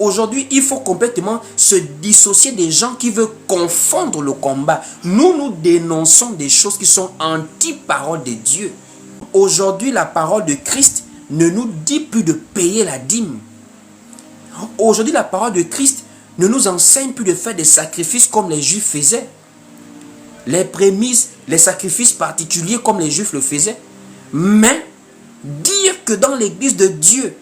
aujourd'hui, il faut complètement se dissocier des gens qui veulent confondre le combat. Nous dénonçons des choses qui sont anti-parole de Dieu. Aujourd'hui, la parole de Christ ne nous dit plus de payer la dîme. Aujourd'hui, la parole de Christ ne nous enseigne plus de faire des sacrifices comme les Juifs faisaient. Les prémices, les sacrifices particuliers comme les Juifs le faisaient. Mais dire que dans l'église de Dieu,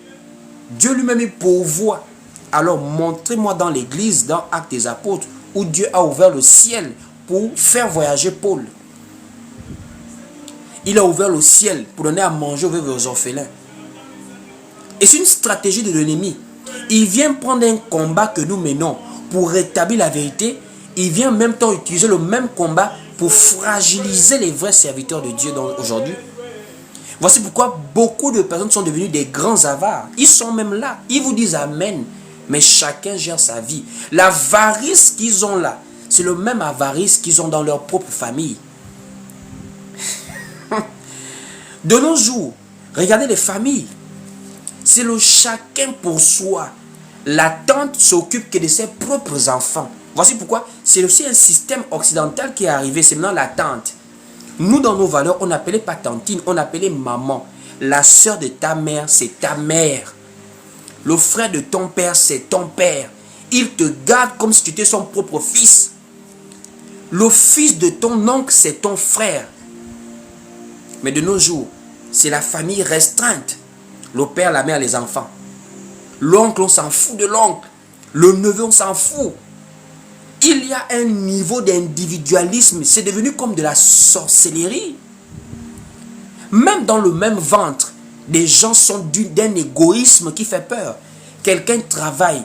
Dieu lui-même pourvoit. Alors montrez-moi dans l'église, dans Actes des Apôtres, où Dieu a ouvert le ciel pour faire voyager Paul. Il a ouvert le ciel pour donner à manger aux orphelins. Et c'est une stratégie de l'ennemi. Il vient prendre un combat que nous menons pour rétablir la vérité. Il vient en même temps utiliser le même combat pour fragiliser les vrais serviteurs de Dieu aujourd'hui. Voici pourquoi beaucoup de personnes sont devenues des grands avares. Ils sont même là. Ils vous disent Amen. Mais chacun gère sa vie. L'avarice qu'ils ont là, c'est le même avarice qu'ils ont dans leur propre famille. De nos jours, regardez les familles. C'est le chacun pour soi. La tante s'occupe que de ses propres enfants. Voici pourquoi c'est aussi un système occidental qui est arrivé. C'est maintenant la tante. Nous, dans nos valeurs, on n'appelait pas tantine, on appelait maman. La soeur de ta mère, c'est ta mère. Le frère de ton père, c'est ton père. Il te garde comme si tu étais son propre fils. Le fils de ton oncle, c'est ton frère. Mais de nos jours, c'est la famille restreinte. Le père, la mère, les enfants. L'oncle, on s'en fout de l'oncle. Le neveu, on s'en fout. Il y a un niveau d'individualisme. C'est devenu comme de la sorcellerie. Même dans le même ventre, des gens sont d'un égoïsme qui fait peur. Quelqu'un travaille.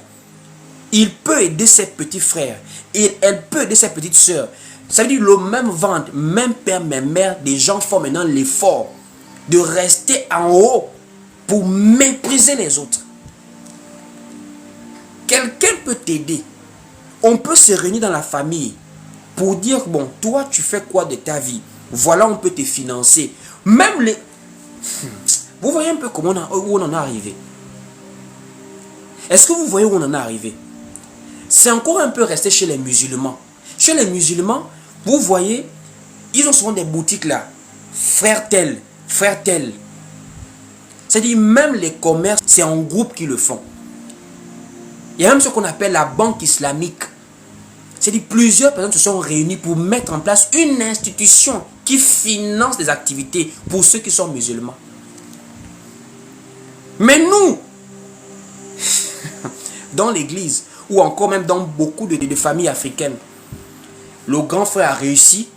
Il peut aider ses petits frères. Elle peut aider ses petites sœurs. Ça veut dire le même ventre, même père, même mère, des gens font maintenant l'effort de rester en haut pour mépriser les autres. Quelqu'un peut t'aider. On peut se réunir dans la famille pour dire, bon, toi, tu fais quoi de ta vie? Voilà, on peut te financer. Même les... Vous voyez un peu comment où on en est arrivé. Est-ce que vous voyez où on en est arrivé? C'est encore un peu resté chez les musulmans. Chez les musulmans, vous voyez, ils ont souvent des boutiques là. Frère tel, frère tel. C'est-à-dire, même les commerces, c'est en groupe qui le font. Il y a même ce qu'on appelle la banque islamique. C'est-à-dire, plusieurs personnes se sont réunies pour mettre en place une institution qui finance des activités pour ceux qui sont musulmans. Mais nous, dans l'église, ou encore même dans beaucoup de familles africaines, le grand frère a réussi,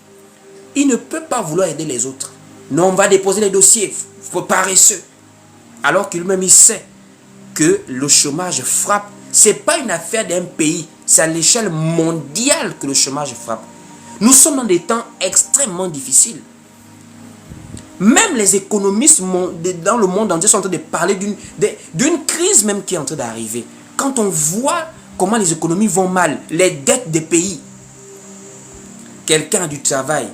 il ne peut pas vouloir aider les autres. Non, on va déposer les dossiers, faut paresseux. Alors qu'il même il sait que le chômage frappe. Ce n'est pas une affaire d'un pays, c'est à l'échelle mondiale que le chômage frappe. Nous sommes dans des temps extrêmement difficiles. Même les économistes dans le monde entier sont en train de parler d'une crise même qui est en train d'arriver. Quand on voit comment les économies vont mal, les dettes des pays, quelqu'un a du travail,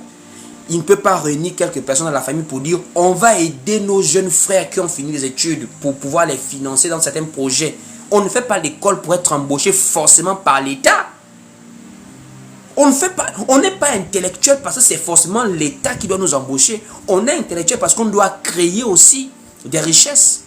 il ne peut pas réunir quelques personnes dans la famille pour dire on va aider nos jeunes frères qui ont fini les études pour pouvoir les financer dans certains projets. On ne fait pas l'école pour être embauché forcément par l'État. On n'est pas intellectuel parce que c'est forcément l'État qui doit nous embaucher. On est intellectuel parce qu'on doit créer aussi des richesses.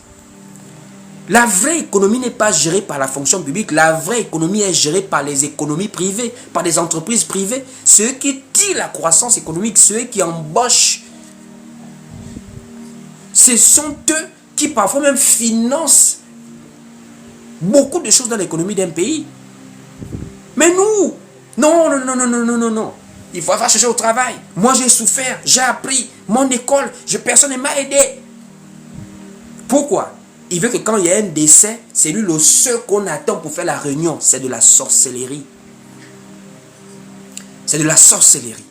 La vraie économie n'est pas gérée par la fonction publique. La vraie économie est gérée par les économies privées, par des entreprises privées. Ceux qui tirent la croissance économique, ceux qui embauchent. Ce sont eux qui parfois même financent beaucoup de choses dans l'économie d'un pays. Mais nous, non. Il faut chercher au travail. Moi, j'ai souffert, j'ai appris, mon école, personne ne m'a aidé. Pourquoi? Il veut que quand il y a un décès, c'est lui le seul qu'on attend pour faire la réunion. C'est de la sorcellerie. C'est de la sorcellerie.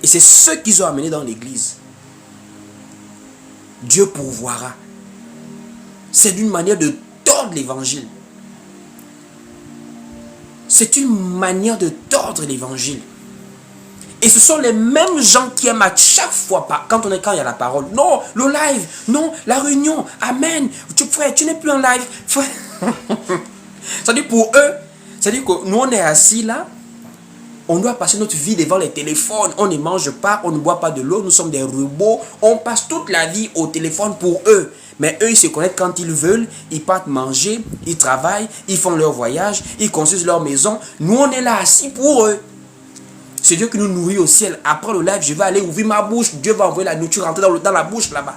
Et c'est ce qu'ils ont amené dans l'église. Dieu pourvoira. C'est d'une manière de tordre l'évangile. C'est une manière de tordre l'évangile. Et ce sont les mêmes gens qui aiment à chaque fois, quand il y a la parole. Non, le live. Non, la réunion. Amen. Frère, tu n'es plus en live. Frère. C'est-à-dire pour eux, c'est-à-dire que nous on est assis là, on doit passer notre vie devant les téléphones, on ne mange pas, on ne boit pas de l'eau, nous sommes des robots, on passe toute la vie au téléphone pour eux. Mais eux, ils se connectent quand ils veulent, ils partent manger, ils travaillent, ils font leur voyage, ils construisent leur maison. Nous, on est là assis pour eux. C'est Dieu qui nous nourrit au ciel. Après le live, je vais aller ouvrir ma bouche. Dieu va envoyer la nourriture rentrer dans la bouche là-bas.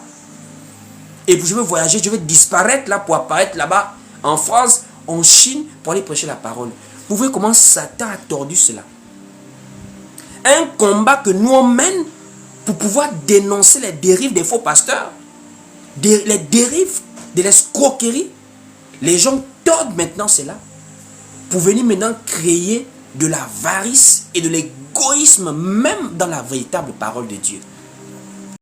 Et puis je vais voyager, je vais disparaître là pour apparaître là-bas en France, en Chine, pour aller prêcher la parole. Vous voyez comment Satan a tordu cela. Un combat que nous on mène pour pouvoir dénoncer les dérives des faux pasteurs, les dérives de l'escroquerie. Les gens tordent maintenant cela pour venir maintenant créer de l'avarice et de l'égoïsme même dans la véritable parole de Dieu.